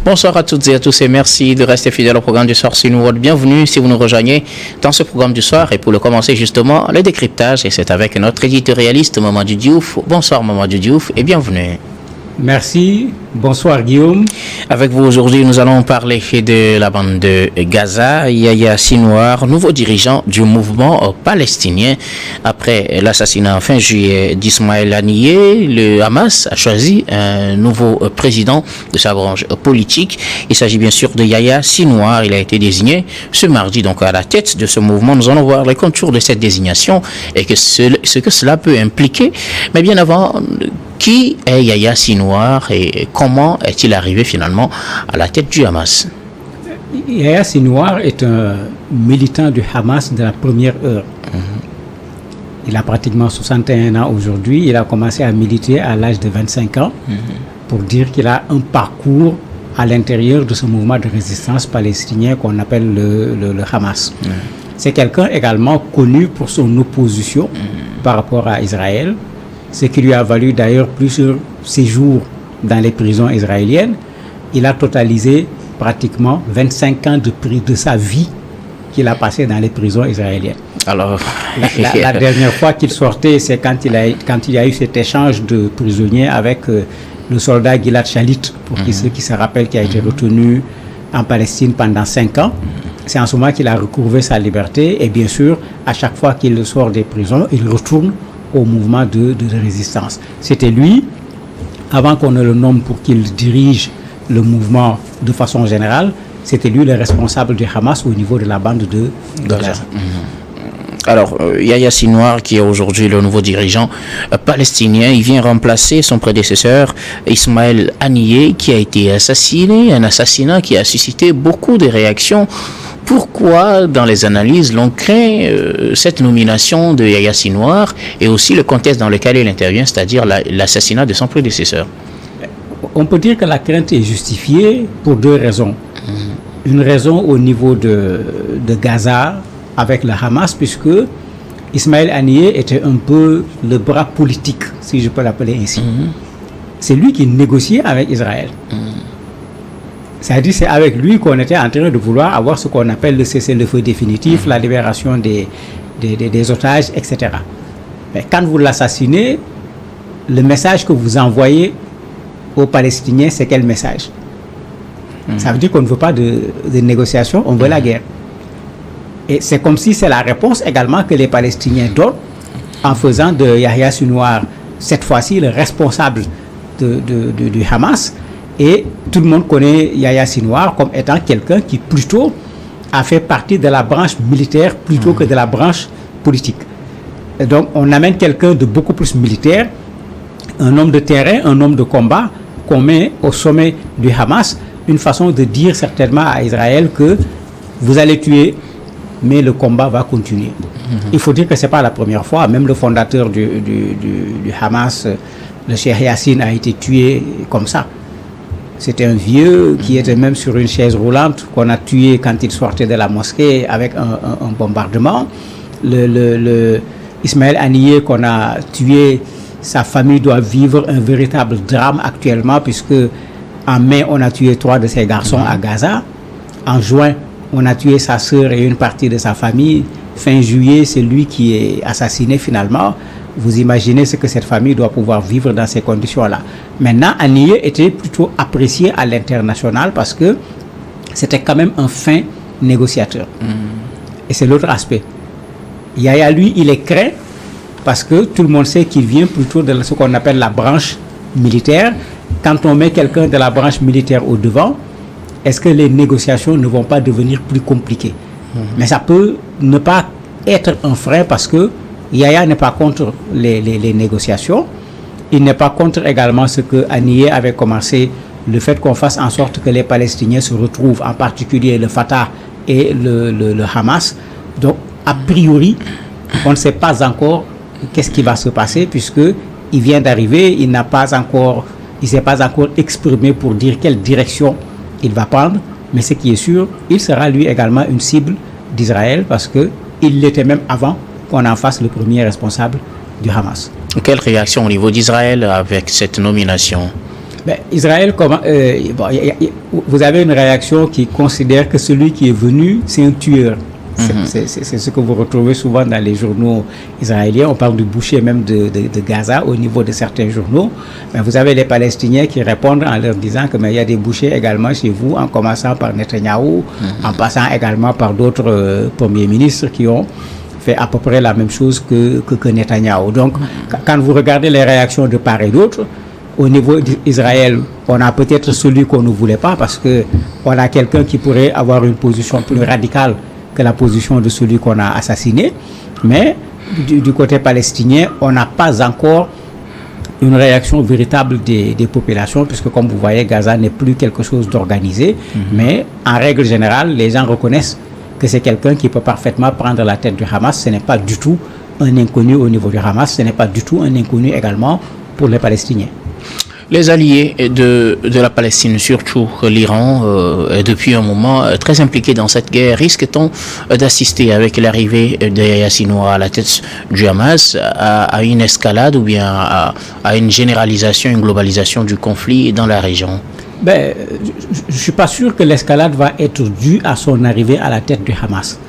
Bonsoir à toutes et à tous et merci de rester fidèles au programme du soir sur nous. Bienvenue si vous nous rejoignez dans ce programme du soir. Et pour le commencer justement, le décryptage. Et c'est avec notre éditorialiste Mamadou Diouf. Bonsoir Mamadou Diouf et bienvenue. Merci. Bonsoir Guillaume. Avec vous aujourd'hui, nous allons parler de la bande de Gaza. Yahya Sinwar, nouveau dirigeant du mouvement palestinien. Après l'assassinat fin juillet d'Ismaël Haniyeh, le Hamas a choisi un nouveau président de sa branche politique. Il s'agit bien sûr de Yahya Sinwar. Il a été désigné ce mardi donc à la tête de ce mouvement. Nous allons voir les contours de cette désignation et ce que cela peut impliquer. Mais bien avant, qui est Yahya Sinwar et comment est-il arrivé finalement à la tête du Hamas? Yahya Sinwar est un militant du Hamas de la première heure. Il a pratiquement 61 ans aujourd'hui. Il a commencé à militer à l'âge de 25 ans pour dire qu'il a un parcours à l'intérieur de ce mouvement de résistance palestinien qu'on appelle le Hamas. C'est quelqu'un également connu pour son opposition par rapport à Israël, ce qui lui a valu d'ailleurs plusieurs séjours dans les prisons israéliennes. Il a totalisé pratiquement 25 ans de sa vie qu'il a passé dans les prisons israéliennes. Alors, la dernière fois qu'il sortait, c'est quand il y a eu cet échange de prisonniers avec le soldat Gilad Shalit, pour ceux qui se rappellent, qui a été retenu en Palestine pendant 5 ans. C'est en ce moment qu'il a recouvré sa liberté et bien sûr, à chaque fois qu'il sort des prisons, il retourne au mouvement de résistance. C'était lui, avant qu'on ne le nomme pour qu'il dirige le mouvement de façon générale, c'était lui le responsable du Hamas au niveau de la bande de Gaza. Alors, Yahya Sinwar, qui est aujourd'hui le nouveau dirigeant palestinien, il vient remplacer son prédécesseur Ismaël Haniyeh, qui a été assassiné, un assassinat qui a suscité beaucoup de réactions. Pourquoi, dans les analyses, l'on craint cette nomination de Yahya Sinwar et aussi le contexte dans lequel il intervient, c'est-à-dire l'assassinat de son prédécesseur? On peut dire que la crainte est justifiée pour deux raisons. Une raison au niveau de Gaza avec le Hamas, puisque Ismaël Haniyeh était un peu le bras politique, si je peux l'appeler ainsi. C'est lui qui négociait avec Israël. C'est-à-dire c'est avec lui qu'on était en train de vouloir avoir ce qu'on appelle le cessez-le-feu définitif, la libération des otages, etc. Mais quand vous l'assassinez, le message que vous envoyez aux Palestiniens, c'est quel message? Ça veut dire qu'on ne veut pas de négociation, on veut la guerre. Et c'est comme si c'est la réponse également que les Palestiniens donnent en faisant de Yahya Sinwar, cette fois-ci, le responsable du Hamas. Et tout le monde connaît Yahya Sinwar comme étant quelqu'un qui plutôt a fait partie de la branche militaire plutôt que de la branche politique. Et donc on amène quelqu'un de beaucoup plus militaire, un homme de terrain, un homme de combat qu'on met au sommet du Hamas, une façon de dire certainement à Israël que vous allez tuer, mais le combat va continuer. Il faut dire que ce n'est pas la première fois, même le fondateur du Hamas, le Cheikh Yassine, a été tué comme ça. C'était un vieux qui était même sur une chaise roulante qu'on a tué quand il sortait de la mosquée avec un bombardement. Ismaël Haniyeh qu'on a tué, sa famille doit vivre un véritable drame actuellement puisque en mai on a tué 3 de ses garçons à Gaza. En juin on a tué sa sœur et une partie de sa famille. Fin juillet c'est lui qui est assassiné finalement. Vous imaginez ce que cette famille doit pouvoir vivre dans ces conditions-là. Maintenant, Haniyeh était plutôt apprécié à l'international parce que c'était quand même un fin négociateur. Et c'est l'autre aspect. Yahya, lui, il est craint parce que tout le monde sait qu'il vient plutôt de ce qu'on appelle la branche militaire. Quand on met quelqu'un de la branche militaire au devant, est-ce que les négociations ne vont pas devenir plus compliquées? Mais ça peut ne pas être un frein parce que Yahya n'est pas contre les négociations. Il n'est pas contre également ce que Haniyeh avait commencé, le fait qu'on fasse en sorte que les Palestiniens se retrouvent, en particulier le Fatah et le Hamas. Donc, a priori, on ne sait pas encore qu'est-ce qui va se passer puisqu'il vient d'arriver, il ne s'est pas encore exprimé pour dire quelle direction il va prendre. Mais ce qui est sûr, il sera lui également une cible d'Israël parce qu'il l'était même avant qu'on en fasse le premier responsable du Hamas. Quelle réaction au niveau d'Israël avec cette nomination? Israël, vous avez une réaction qui considère que celui qui est venu, c'est un tueur. C'est ce que vous retrouvez souvent dans les journaux israéliens. On parle du boucher même de Gaza au niveau de certains journaux. Mais vous avez les Palestiniens qui répondent en leur disant que il y a des bouchers également chez vous, en commençant par Netanyahou, en passant également par d'autres premiers ministres qui ont fait à peu près la même chose que Netanyahou. Donc, quand vous regardez les réactions de part et d'autre, au niveau d'Israël, on a peut-être celui qu'on ne voulait pas parce qu'on a quelqu'un qui pourrait avoir une position plus radicale que la position de celui qu'on a assassiné. Mais du côté palestinien, on n'a pas encore une réaction véritable des populations, puisque comme vous voyez, Gaza n'est plus quelque chose d'organisé. Mais en règle générale, les gens reconnaissent que c'est quelqu'un qui peut parfaitement prendre la tête du Hamas. Ce n'est pas du tout un inconnu au niveau du Hamas, ce n'est pas du tout un inconnu également pour les Palestiniens. Les alliés de la Palestine, surtout l'Iran, est depuis un moment très impliqué dans cette guerre. Risque-t-on d'assister avec l'arrivée de Yahya Sinwar à la tête du Hamas à une escalade ou bien à une généralisation, une globalisation du conflit dans la région? Je ne suis pas sûr que l'escalade va être due à son arrivée à la tête du Hamas.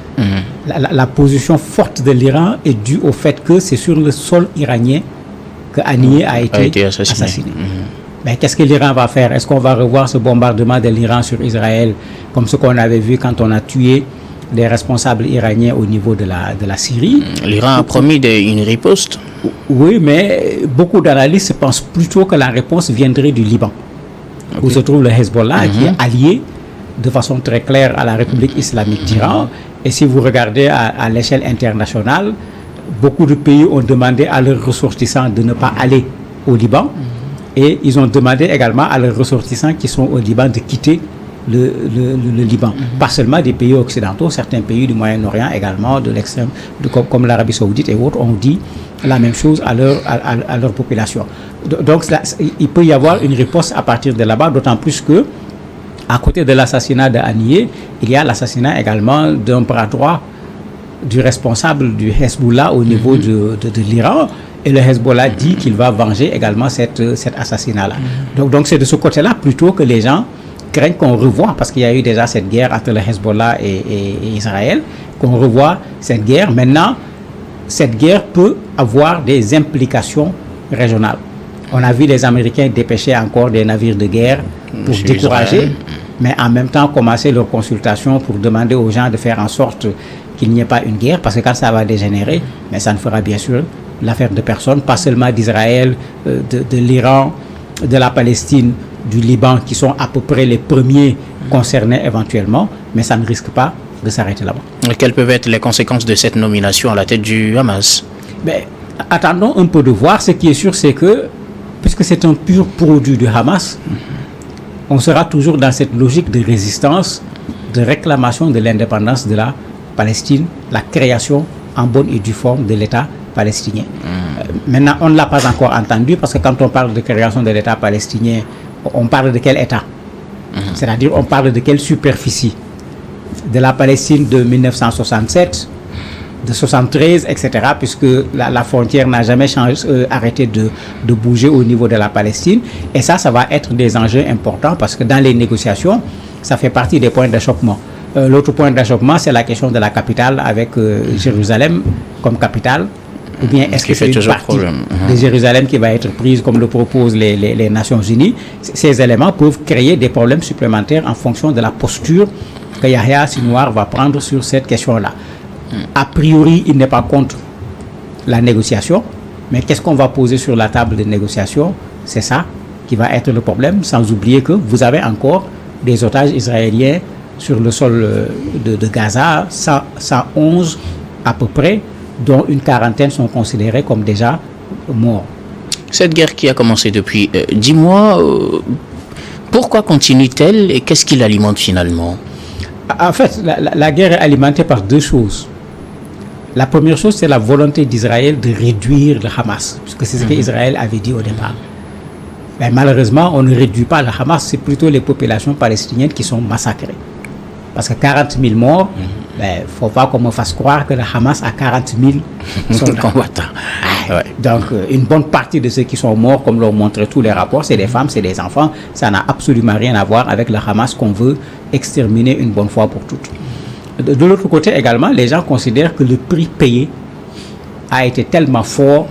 La position forte de l'Iran est due au fait que c'est sur le sol iranien que Haniyeh a été assassiné. Mais qu'est-ce que l'Iran va faire? Est-ce qu'on va revoir ce bombardement de l'Iran sur Israël comme ce qu'on avait vu quand on a tué des responsables iraniens au niveau de la Syrie? L'Iran a promis une riposte. Oui, mais beaucoup d'analystes pensent plutôt que la réponse viendrait du Liban, où se trouve le Hezbollah, qui est allié de façon très claire à la République islamique d'Iran. Et si vous regardez à l'échelle internationale, beaucoup de pays ont demandé à leurs ressortissants de ne pas aller au Liban et ils ont demandé également à leurs ressortissants qui sont au Liban de quitter le Liban. Pas seulement des pays occidentaux, certains pays du Moyen-Orient également, de l'extrême, comme l'Arabie Saoudite et autres, ont dit la même chose à leur population. Donc il peut y avoir une réponse à partir de là-bas, d'autant plus que à côté de l'assassinat de Haniyeh, il y a l'assassinat également d'un bras droit du responsable du Hezbollah au niveau de l'Iran, et le Hezbollah dit qu'il va venger également cet assassinat-là. Donc c'est de ce côté-là plutôt que les gens craignent qu'on revoie, parce qu'il y a eu déjà cette guerre entre le Hezbollah et Israël, qu'on revoie cette guerre. Maintenant, cette guerre peut avoir des implications régionales. On a vu les Américains dépêcher encore des navires de guerre pour décourager, mais en même temps commencer leurs consultations pour demander aux gens de faire en sorte qu'il n'y ait pas une guerre, parce que quand ça va dégénérer, mais ça ne fera bien sûr l'affaire de personne, pas seulement d'Israël, de l'Iran, de la Palestine, du Liban, qui sont à peu près les premiers concernés éventuellement, mais ça ne risque pas de s'arrêter là-bas. Quelles peuvent être les conséquences de cette nomination à la tête du Hamas? Attendons un peu de voir. Ce qui est sûr, c'est que, puisque c'est un pur produit du Hamas, on sera toujours dans cette logique de résistance, de réclamation de l'indépendance de la Palestine, la création en bonne et due forme de l'État palestinien. Maintenant, on ne l'a pas encore entendu, parce que quand on parle de création de l'État palestinien, on parle de quel État? C'est-à-dire, on parle de quelle superficie? De la Palestine de 1967, de 73, etc., puisque la frontière n'a jamais arrêté de bouger au niveau de la Palestine. Et ça va être des enjeux importants, parce que dans les négociations, ça fait partie des points d'achoppement. L'autre point d'achoppement, c'est la question de la capitale, avec Jérusalem comme capitale, ou bien est-ce que c'est une partie de Jérusalem qui va être prise comme le proposent les Nations Unies? Ces éléments peuvent créer des problèmes supplémentaires en fonction de la posture que Yahya Sinwar va prendre sur cette question-là. A priori, il n'est pas contre la négociation, mais qu'est-ce qu'on va poser sur la table de négociation? C'est ça qui va être le problème, sans oublier que vous avez encore des otages israéliens sur le sol de Gaza, 111 à peu près, dont une quarantaine sont considérés comme déjà morts. Cette guerre qui a commencé depuis 10 mois, pourquoi continue-t-elle et qu'est-ce qui l'alimente finalement? En fait, la guerre est alimentée par deux choses. La première chose, c'est la volonté d'Israël de réduire le Hamas, puisque c'est ce qu'Israël avait dit au départ. Mais malheureusement, on ne réduit pas le Hamas, c'est plutôt les populations palestiniennes qui sont massacrées. Parce que 40 000 morts, ben, faut pas qu'on me fasse croire que le Hamas a 40 000 soldats. Combattants. Ouais. Donc, une bonne partie de ceux qui sont morts, comme l'ont montré tous les rapports, c'est des femmes, c'est des enfants. Ça n'a absolument rien à voir avec le Hamas qu'on veut exterminer une bonne fois pour toutes. De l'autre côté également, les gens considèrent que le prix payé a été tellement fort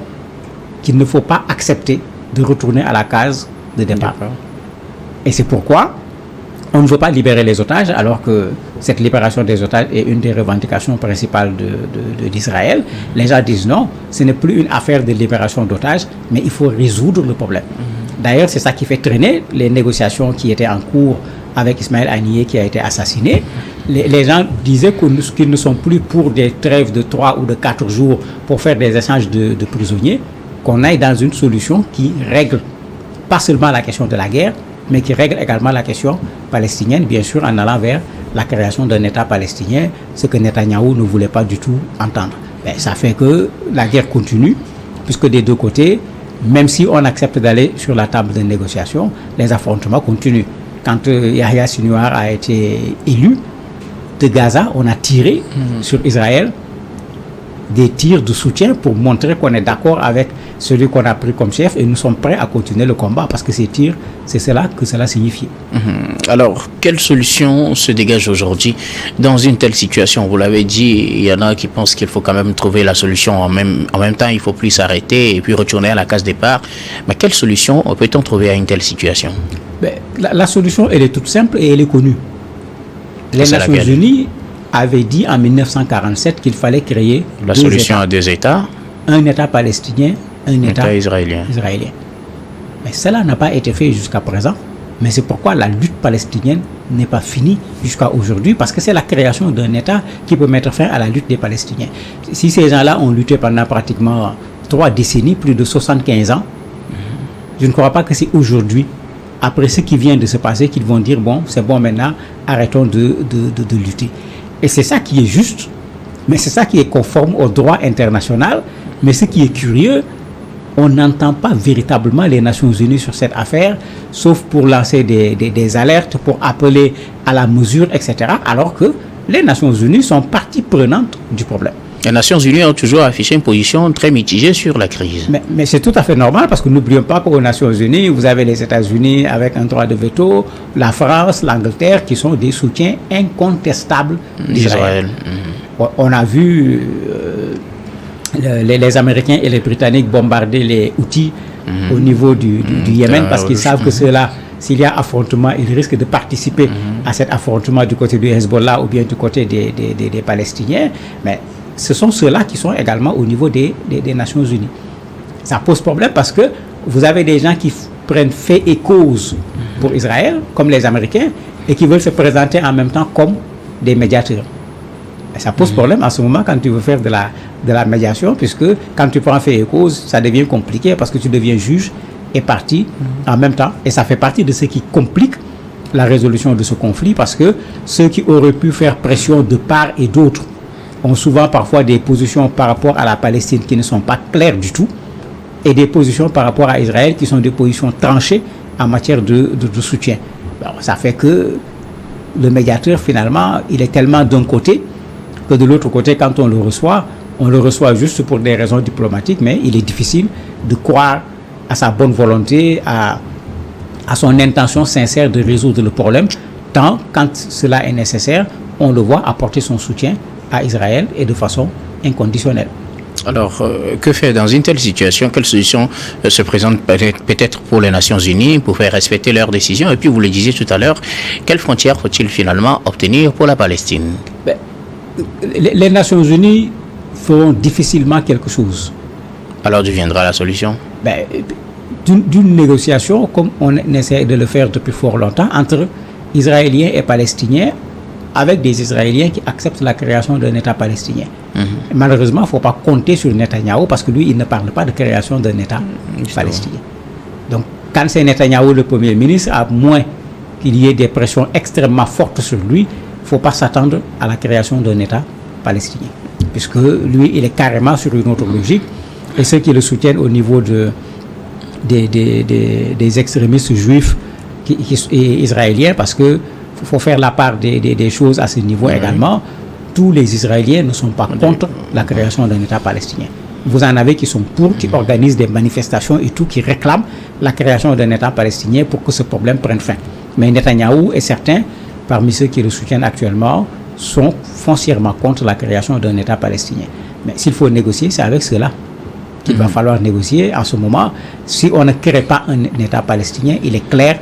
qu'il ne faut pas accepter de retourner à la case de départ. Et c'est pourquoi on ne veut pas libérer les otages, alors que cette libération des otages est une des revendications principales d'Israël. Les gens disent non, ce n'est plus une affaire de libération d'otages, mais il faut résoudre le problème. D'ailleurs, c'est ça qui fait traîner les négociations qui étaient en cours avec Ismaël Haniyeh qui a été assassiné. Les gens disaient qu'ils ne sont plus pour des trêves de 3 ou de 4 jours pour faire des échanges de prisonniers, qu'on aille dans une solution qui règle pas seulement la question de la guerre, mais qui règle également la question palestinienne, bien sûr, en allant vers la création d'un État palestinien, ce que Netanyahou ne voulait pas du tout entendre. Mais ça fait que la guerre continue, puisque des deux côtés, même si on accepte d'aller sur la table de négociation, les affrontements continuent. Quand Yahya Sinwar a été élu, de Gaza, on a tiré sur Israël des tirs de soutien pour montrer qu'on est d'accord avec celui qu'on a pris comme chef et nous sommes prêts à continuer le combat parce que ces tirs, c'est cela que cela signifie. Alors, quelle solution se dégage aujourd'hui dans une telle situation? Vous l'avez dit, il y en a qui pensent qu'il faut quand même trouver la solution en même temps, il ne faut plus s'arrêter et puis retourner à la case départ. Mais quelle solution peut-on trouver à une telle situation? La solution, elle est toute simple et elle est connue. Les Nations Unies avaient dit en 1947 qu'il fallait créer la solution à 2 États. Un État palestinien, un État israélien. Mais cela n'a pas été fait jusqu'à présent. Mais c'est pourquoi la lutte palestinienne n'est pas finie jusqu'à aujourd'hui, parce que c'est la création d'un État qui peut mettre fin à la lutte des Palestiniens. Si ces gens-là ont lutté pendant pratiquement 3 décennies, plus de 75 ans, je ne crois pas que c'est aujourd'hui, après ce qui vient de se passer, qu'ils vont dire, bon, c'est bon maintenant, arrêtons de lutter. Et c'est ça qui est juste, mais c'est ça qui est conforme au droit international. Mais ce qui est curieux, on n'entend pas véritablement les Nations Unies sur cette affaire, sauf pour lancer des alertes, pour appeler à la mesure, etc. Alors que les Nations Unies sont partie prenante du problème. Les Nations Unies ont toujours affiché une position très mitigée sur la crise. Mais c'est tout à fait normal parce que n'oublions pas qu'aux Nations Unies, vous avez les États-Unis avec un droit de veto, la France, l'Angleterre qui sont des soutiens incontestables d'Israël. On a vu les Américains et les Britanniques bombarder les Houthis au niveau du Yémen parce qu'ils savent que ceux-là, s'il y a affrontement, ils risquent de participer à cet affrontement du côté du Hezbollah ou bien du côté des Palestiniens. Mais ce sont ceux-là qui sont également au niveau des Nations Unies. Ça pose problème parce que vous avez des gens qui prennent fait et cause pour Israël, comme les Américains, et qui veulent se présenter en même temps comme des médiateurs. Et ça pose problème à ce moment quand tu veux faire de la médiation, puisque quand tu prends fait et cause, ça devient compliqué parce que tu deviens juge et partie en même temps. Et ça fait partie de ce qui complique la résolution de ce conflit parce que ceux qui auraient pu faire pression de part et d'autre ont souvent parfois des positions par rapport à la Palestine qui ne sont pas claires du tout et des positions par rapport à Israël qui sont des positions tranchées en matière de soutien. Bon, ça fait que le médiateur finalement, il est tellement d'un côté que de l'autre côté, quand on le reçoit juste pour des raisons diplomatiques, mais il est difficile de croire à sa bonne volonté, à son intention sincère de résoudre le problème, tant quand cela est nécessaire, on le voit apporter son soutien à Israël et de façon inconditionnelle. Alors, que faire dans une telle situation? Quelle solution se présente peut-être pour les Nations Unies pour faire respecter leurs décisions? Et puis, vous le disiez tout à l'heure, quelles frontières faut-il finalement obtenir pour la Palestine? Les Nations Unies feront difficilement quelque chose. Alors, d'où viendra la solution? D'une négociation, comme on essaie de le faire depuis fort longtemps, entre Israéliens et Palestiniens, avec des Israéliens qui acceptent la création d'un État palestinien. Malheureusement, il ne faut pas compter sur Netanyahou parce que lui, il ne parle pas de création d'un État palestinien. Donc, quand c'est Netanyahou le Premier ministre, à moins qu'il y ait des pressions extrêmement fortes sur lui, il ne faut pas s'attendre à la création d'un État palestinien. Puisque lui, il est carrément sur une autre logique. Et ceux qui le soutiennent au niveau des extrémistes juifs et israéliens, parce que il faut faire la part des choses à ce niveau également. tous les Israéliens ne sont pas contre la création d'un État palestinien. Vous en avez qui sont pour, qui organisent des manifestations et tout, qui réclament la création d'un État palestinien pour que ce problème prenne fin. Mais Netanyahou et certains, parmi ceux qui le soutiennent actuellement, sont foncièrement contre la création d'un État palestinien. Mais s'il faut négocier, c'est avec cela qu'il va falloir négocier. En ce moment, si on ne crée pas un État palestinien, il est clair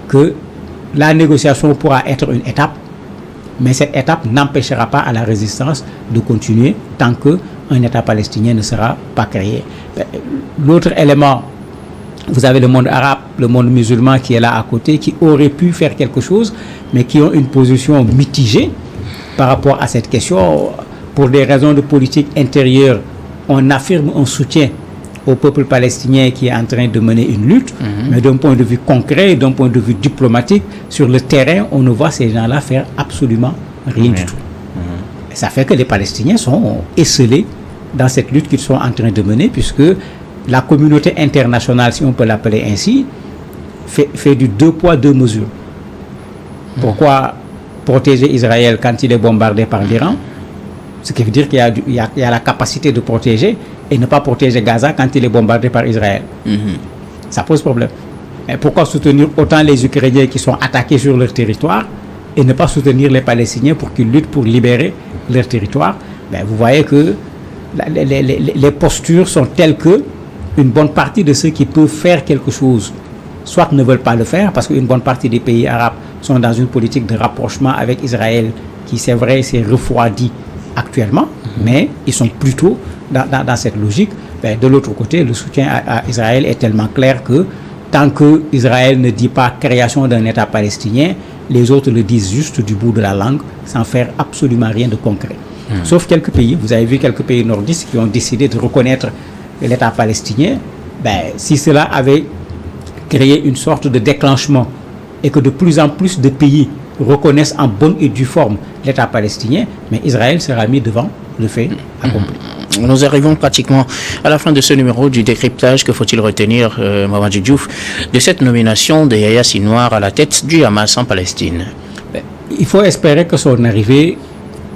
que la négociation pourra être une étape, mais cette étape n'empêchera pas à la résistance de continuer tant qu'un État palestinien ne sera pas créé. L'autre élément, vous avez le monde arabe, le monde musulman qui est là à côté, qui aurait pu faire quelque chose, mais qui ont une position mitigée par rapport à cette question. Pour des raisons de politique intérieure, on affirme un soutien au peuple palestinien qui est en train de mener une lutte, mais d'un point de vue concret, d'un point de vue diplomatique, sur le terrain, on ne voit ces gens-là faire absolument rien du tout. Et ça fait que les Palestiniens sont esselés dans cette lutte qu'ils sont en train de mener, puisque la communauté internationale, si on peut l'appeler ainsi, fait du deux poids, deux mesures. Pourquoi protéger Israël quand il est bombardé par l'Iran? Ce qui veut dire qu'il y a la capacité de protéger et ne pas protéger Gaza quand il est bombardé par Israël. Ça pose problème. Mais pourquoi soutenir autant les Ukrainiens qui sont attaqués sur leur territoire et ne pas soutenir les Palestiniens pour qu'ils luttent pour libérer leur territoire? Vous voyez que les postures sont telles que une bonne partie de ceux qui peuvent faire quelque chose, soit ne veulent pas le faire, parce qu'une bonne partie des pays arabes sont dans une politique de rapprochement avec Israël qui, c'est vrai, s'est refroidi actuellement, mais ils sont plutôt dans cette logique. De l'autre côté, le soutien à Israël est tellement clair que tant que Israël ne dit pas création d'un État palestinien, les autres le disent juste du bout de la langue, sans faire absolument rien de concret. Sauf quelques pays, vous avez vu quelques pays nordistes qui ont décidé de reconnaître l'État palestinien. Si cela avait créé une sorte de déclenchement et que de plus en plus de pays reconnaissent en bonne et due forme l'État palestinien, mais Israël sera mis devant le fait accompli. Nous arrivons pratiquement à la fin de ce numéro du décryptage. Que faut-il retenir, Mamadou Diouf, de cette nomination de Yahya Sinwar à la tête du Hamas en Palestine? Il faut espérer que son arrivée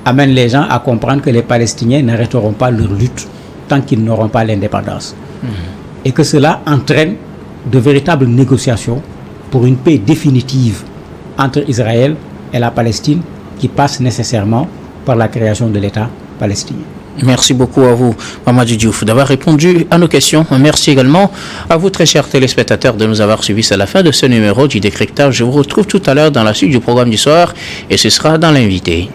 amène les gens à comprendre que les Palestiniens n'arrêteront pas leur lutte tant qu'ils n'auront pas l'indépendance. Et que cela entraîne de véritables négociations pour une paix définitive entre Israël et la Palestine qui passe nécessairement par la création de l'État palestinien. Merci beaucoup à vous, Mamadou Diouf, d'avoir répondu à nos questions. Merci également à vous, très chers téléspectateurs, de nous avoir suivis à la fin de ce numéro du décryptage. Je vous retrouve tout à l'heure dans la suite du programme du soir et ce sera dans l'invité.